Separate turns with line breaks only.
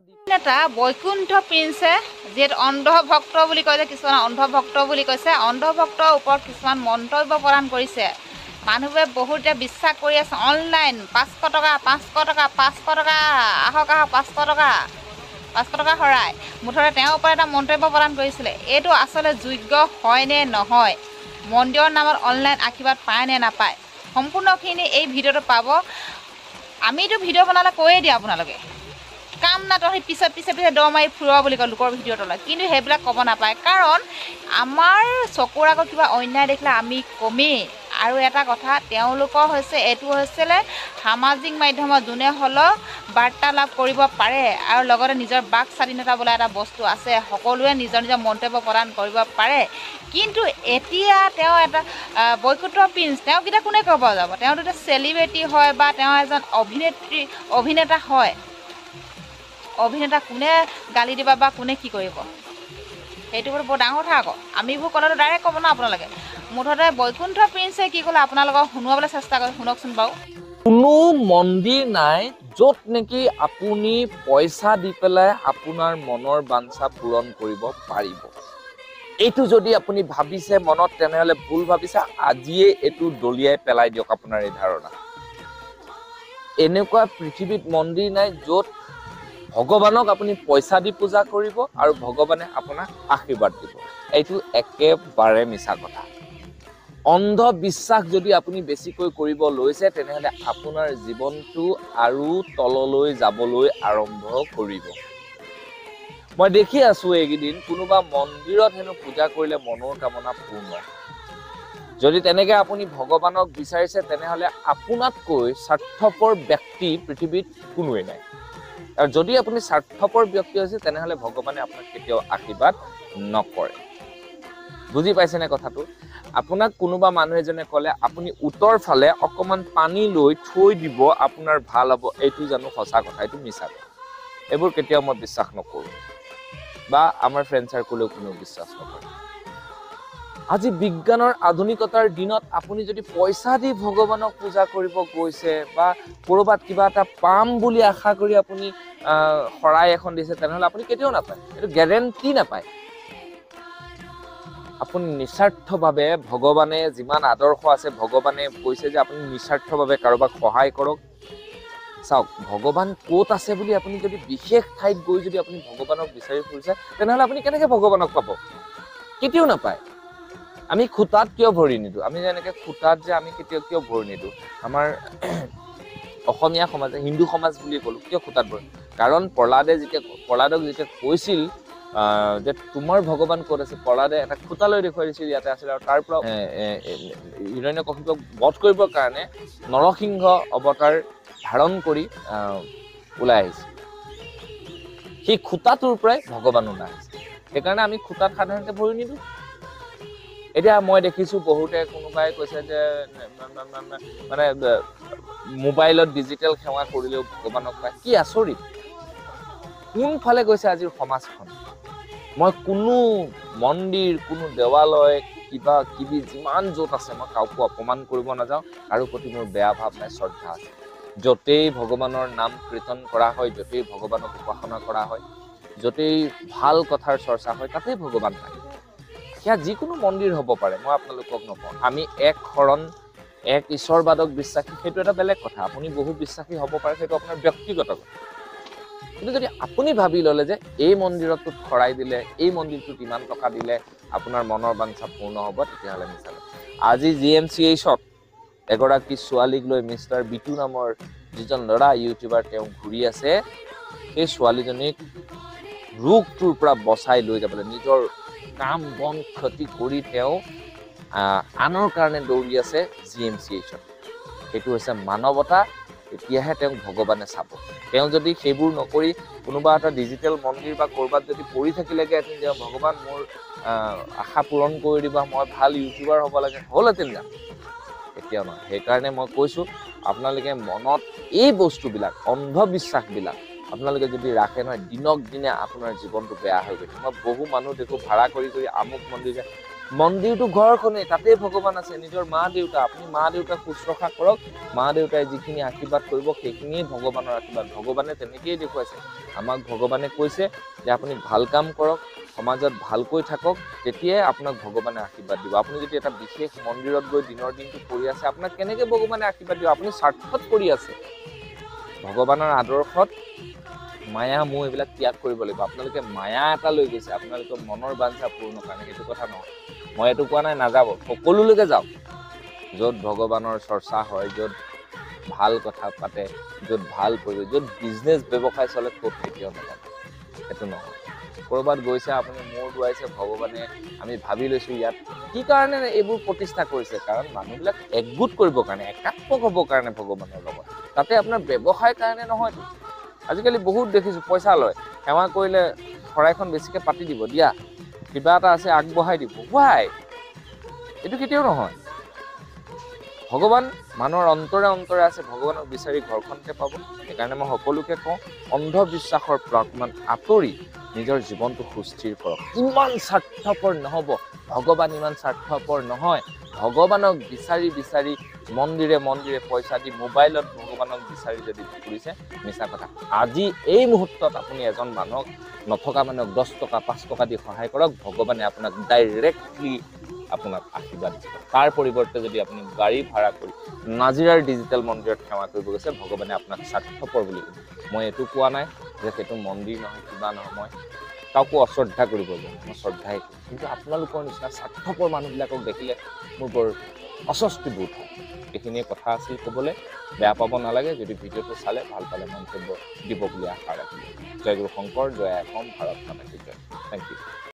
এটা বৈকুণ্ঠ প্ৰিন্সে যিহেতু অন্ধভক্ত বুলি কয় যে কিছুমান অন্ধভক্ত বুলি কৈছে অন্ধভক্তৰ ওপৰত কিছুমান মন্তব্য প্ৰদান কৰিছে মানুহে বহুতে বিশ্বাস কৰি আছে অনলাইন 500 টকা 500 টকা 500 টকা আহক 500 টকা হৰাই মুঠতে তেওঁৰ ওপৰত এটা মন্তব্য প্ৰদান কৰিছিলে এইটো আসলে যোগ্য হয় নে নহয় মন্দিৰৰ নামত অনলাইন আশীৰ্বাদ পায় নে নাপায় সম্পূৰ্ণখিনি এই ভিডিঅ'টো পাব আমিতো ভিডিঅ' বনালে কৈয়ে দিওঁ আপোনালোকে কাম না তই পিছে দৰ মাৰি ফুৰিব বুলি কয় লোকৰ ভিডিঅ'টো লয় কিন্তু সেইবিলাক ক'ব নাপায় কাৰণ আমাৰ চকুৰ আগত কিবা অন্যায় দেখিলে আমি কমেই আৰু এটা কথা তেওঁলোকৰ হৈছে এইটো হৈছিলে সামাজিক মাধ্যমত যোনে হ'লেও বাৰ্তালাপ কৰিব পাৰে আৰু লগতে নিজৰ বাক স্বাধীনতা বোলা এটা বস্তু আছে সকলোৱে নিজৰ মন্তব্য প্ৰদান কৰিব পাৰে কিন্তু এতিয়া তেওঁ এটা বৈকুণ্ঠ প্ৰিন্স তেওঁ কিটা কোনে ক'ব যাব তেওঁতো এটা চেলিব্ৰিটি হয় বা তেওঁ এজন অভিনেতা হয় অভিনেতা কোনে গালি দিবা বা কোনে কি কৰিব সেইটো বৰ ডাঙৰ কথা আকৌ আমিবোৰ ক'লেতো ডাইৰেক্ট ক'ব ন আপোনালোকে মুঠতে বৈকুণ্ঠ প্ৰিন্সে কি ক'লে আপোনালোকক শুনুৱাবলৈ চেষ্টা কৰি শুনকচোন বাৰু
কোনো মন্দিৰ নাই য'ত নেকি আপুনি পইচা দি পেলাই আপোনাৰ মনৰ বাঞ্ছা পূৰণ কৰিব পাৰিব এইটো যদি আপুনি ভাবিছে মনত তেনেহ'লে ভুল ভাবিছে আজিয়ে এইটো দলিয়াই পেলাই দিয়ক আপোনাৰ এই ধাৰণা এনেকুৱা পৃথিৱীত মন্দিৰ নাই য'ত ভগৱানক আপুনি পইচা দি পূজা কৰিব আৰু ভগৱানে আপোনাক আশীৰ্বাদ দিব এইটো একেবাৰে মিছা কথা অন্ধবিশ্বাস যদি আপুনি বেছিকৈ কৰিব লৈছে তেনেহ'লে আপোনাৰ জীৱনটো আৰু তললৈ যাবলৈ আৰম্ভ কৰিব মই দেখি আছো এইকেইদিন কোনোবা মন্দিৰত হেনো পূজা কৰিলে মনৰ কামনা পূৰ্ণ যদি তেনেকৈ আপুনি ভগৱানক বিচাৰিছে তেনেহ'লে আপোনাতকৈ স্বাৰ্থপৰ ব্যক্তি পৃথিৱীত কোনোৱেই নাই আৰু যদি আপুনি স্বাৰ্থপৰ ব্যক্তি হৈছে তেনেহ'লে ভগৱানে আপোনাক কেতিয়াও আশীৰ্বাদ নকৰে বুজি পাইছেনে কথাটো আপোনাক কোনোবা মানুহ এজনে ক'লে আপুনি উত্তৰ ফালে অকণমান পানী লৈ থৈ দিব আপোনাৰ ভাল হ'ব এইটো জানো সঁচা কথা এইটো মিছা কথা এইবোৰ কেতিয়াও মই বিশ্বাস নকৰোঁ বা আমাৰ ফ্ৰেণ্ড চাৰ্কুলেও কোনেও বিশ্বাস নকৰে আজি বিজ্ঞানৰ আধুনিকতাৰ দিনত আপুনি যদি পইচা দি ভগৱানক পূজা কৰিব গৈছে বা ক'ৰবাত কিবা এটা পাম বুলি আশা কৰি আপুনি শৰাই এখন দিছে তেনেহ'লে আপুনি কেতিয়াও নাপায় এইটো গেৰেণ্টি নাপায় আপুনি নিস্বাৰ্থভাৱে ভগৱানে যিমান আদৰ্শ আছে ভগৱানে কৈছে যে আপুনি নিস্বাৰ্থভাৱে কাৰোবাক সহায় কৰক চাওক ভগৱান ক'ত আছে বুলি আপুনি যদি বিশেষ ঠাইত গৈ যদি আপুনি ভগৱানক বিচাৰি ফুৰিছে তেনেহ'লে আপুনি কেনেকৈ ভগৱানক পাব কেতিয়াও নাপায় আমি খুটাত কিয় ভৰি নিদিওঁ আমি যেনেকৈ খুটাত যে আমি কেতিয়াও কিয় ভৰি নিদিওঁ আমাৰ অসমীয়া সমাজে হিন্দু সমাজ বুলি ক'লোঁ কিয় খুটাত ভৰি কাৰণ প্ৰহ্লাদক যেতিয়া কৈছিল যে তোমাৰ ভগৱান ক'ত আছে প্ৰহ্লাদে এটা খুটালৈ দেখুৱাই দিছিল ইয়াতে আছিল আৰু তাৰ পৰা হিৰণ্যকশিপুক বধ কৰিবৰ কাৰণে নৰসিংহ অৱতাৰ ধাৰণ কৰি ওলাই আহিছিল সেই খুটাটোৰ পৰাই ভগৱান ওলাই আহিছে সেইকাৰণে আমি খুটাত সাধাৰণতে ভৰি নিদিওঁ এতিয়া মই দেখিছোঁ বহুতে কোনোবাই কৈছে যে মানে মোবাইলত ডিজিটেল সেৱা কৰিলেও ভগৱানক পায় কি আচৰিত কোনফালে গৈছে আজিৰ সমাজখন মই কোনো মন্দিৰ কোনো দেৱালয় কিবা কিবি যিমান য'ত আছে মই কাকো অপমান কৰিব নাযাওঁ কাৰো প্ৰতি মোৰ বেয়া ভাৱ নাই শ্ৰদ্ধা আছে য'তেই ভগৱানৰ নাম কীৰ্তন কৰা হয় য'তেই ভগৱানক উপাসনা কৰা হয় য'তেই ভাল কথাৰ চৰ্চা হয় তাতেই ভগৱান থাকে সেয়া যিকোনো মন্দিৰ হ'ব পাৰে মই আপোনালোকক নকওঁ আমি এক শৰণ এক ঈশ্বৰবাদক বিশ্বাসী সেইটো এটা বেলেগ কথা আপুনি বহু বিশ্বাসী হ'ব পাৰে সেইটো আপোনাৰ ব্যক্তিগত কথা কিন্তু যদি আপুনি ভাবি ল'লে যে এই মন্দিৰটোত শৰাই দিলে এই মন্দিৰটোত ইমান টকা দিলে আপোনাৰ মনৰ বাঞ্ছা পূৰ্ণ হ'ব তেতিয়াহ'লে মিছা আজি GMCHত এগৰাকী ছোৱালীক লৈ মিষ্টাৰ বিটু নামৰ যিজন ল'ৰা ইউটিউবাৰ তেওঁ ঘূৰি আছে সেই ছোৱালীজনীক ৰোগটোৰ পৰা বচাই লৈ যাবলৈ নিজৰ কাম বন ক্ষতি কৰি তেওঁ আনৰ কাৰণে দৌৰি আছে GMCHত সেইটো হৈছে মানৱতা তেতিয়াহে তেওঁক ভগৱানে চাব তেওঁ যদি সেইবোৰ নকৰি কোনোবা এটা ডিজিটেল মন্দিৰ বা ক'ৰবাত যদি পৰি থাকিলেগৈ যে ভগৱান মোৰ আশা পূৰণ কৰি দিবা মই ভাল ইউটিউবাৰ হ'ব লাগে হ'লহেঁতেন জানো এতিয়াও নহয় সেইকাৰণে মই কৈছোঁ আপোনালোকে মনত এই বস্তুবিলাক অন্ধবিশ্বাসবিলাক আপোনালোকে যদি ৰাখে নহয় দিনক দিনে আপোনাৰ জীৱনটো বেয়া হৈ গৈছে মই বহু মানুহ দেখোঁ ভাড়া কৰি আমুক মন্দিৰ মন্দিৰটো ঘৰখনেই, তাতেই ভগৱান আছে, নিজৰ মা দেউতা। আপুনি মা দেউতাক শুশ্ৰূষা কৰক, মা দেউতাই যিখিনি আশীৰ্বাদ কৰিব সেইখিনিয়ে ভগৱানৰ আশীৰ্বাদ। ভগৱানে তেনেকেই দেখুৱাইছে আমাক। ভগৱানে কৈছে যে আপুনি ভাল কাম কৰক, সমাজত ভালকৈ থাকক, তেতিয়াই আপোনাক ভগৱানে আশীৰ্বাদ দিব। আপুনি যদি এটা বিশেষ মন্দিৰত গৈ দিনৰ দিনটো কৰি আছে, আপোনাক কেনেকৈ ভগৱানে আশীৰ্বাদ দিব? আপুনি স্বাৰ্থত কৰি আছে। ভগৱানৰ আদৰ্শত মায়া মোহ এইবিলাক ত্যাগ কৰিব লাগিব। আপোনালোকে মায়া এটা লৈ গৈছে আপোনালোকৰ মনৰ বাঞ্ছা পূৰ্ণ কাৰণে, সেইটো কথা নহয়। মই এইটো কোৱা নাই নাযাব, সকলোলৈকে যাওক য'ত ভগৱানৰ চৰ্চা হয়, য'ত ভাল কথা পাতে, য'ত ভাল পৰিৱেশ, য'ত বিজনেছ ব্যৱসায় চলে, ত'ত কেতিয়াও নাযাব। সেইটো নহয়। ক'ৰবাত গৈছে আপুনি মূৰ দোৱাইছে, ভগৱানে আমি ভাবি লৈছোঁ ইয়াত কি কাৰণে এইবোৰ প্ৰতিষ্ঠা কৰিছে, কাৰণ মানুহবিলাক একগোট কৰিবৰ কাৰণে, একাত্মক হ'বৰ কাৰণে ভগৱানৰ লগত। তাতে আপোনাৰ ব্যৱসায়ৰ কাৰণে নহয়তো। আজিকালি বহুত দেখিছোঁ পইচা লয়, সেৱা কৰিলে শৰাইখন বেছিকৈ পাতি দিব, দিয়া কিবা এটা আছে আগবঢ়াই দিব। হোৱাই এইটো কেতিয়াও নহয়। ভগৱান মানুহৰ অন্তৰে অন্তৰে আছে, ভগৱানক বিচাৰি ঘৰখনতে পাব। সেইকাৰণে মই সকলোকে কওঁ, অন্ধবিশ্বাসৰ পৰা অকণমান আঁতৰি নিজৰ জীৱনটো সুস্থিৰ কৰক। ইমান স্বাৰ্থপৰ নহ'ব, ভগৱান ইমান স্বাৰ্থপৰ নহয়। ভগৱানক বিচাৰি বিচাৰি মন্দিৰে মন্দিৰে পইচা দি মোবাইলত ভগৱানক বিচাৰি যদি ফুৰিছে, মিছা কথা। আজি এই মুহূৰ্তত আপুনি এজন মানুহক নথকা মানুহক 10 টকা 5 টকা দি সহায় কৰক, ভগৱানে আপোনাক ডাইৰেক্টলি আপোনাক আশীৰ্বাদ দিব। তাৰ পৰিৱৰ্তে যদি আপুনি গাড়ী ভাড়া কৰি নাজিৰাৰ ডিজিটেল মন্দিৰত সেৱা কৰিব গৈছে, ভগৱানে আপোনাক স্বাৰ্থপৰ বুলি ক'ব। মই এইটো কোৱা নাই যে সেইটো মন্দিৰ নহয়, কিবা নহয়। মই কাকো অশ্ৰদ্ধা কৰিব জানো, মই শ্ৰদ্ধাই কৰোঁ। কিন্তু আপোনালোকৰ নিচিনা স্বাৰ্থপৰ মানুহবিলাকক দেখিলে মোৰ বৰ অস্বস্তি বোধ হয়। এইখিনিয়ে কথা আছিল ক'বলৈ, বেয়া পাব নালাগে। যদি ভিডিঅ'টো চালে ভাল পালে মন্তব্য দিব বুলি আশা ৰাখিলোঁ। জয় গুৰু শংকৰ, জয় অসম, ভাৰত মাতা কি জয়। Thank U.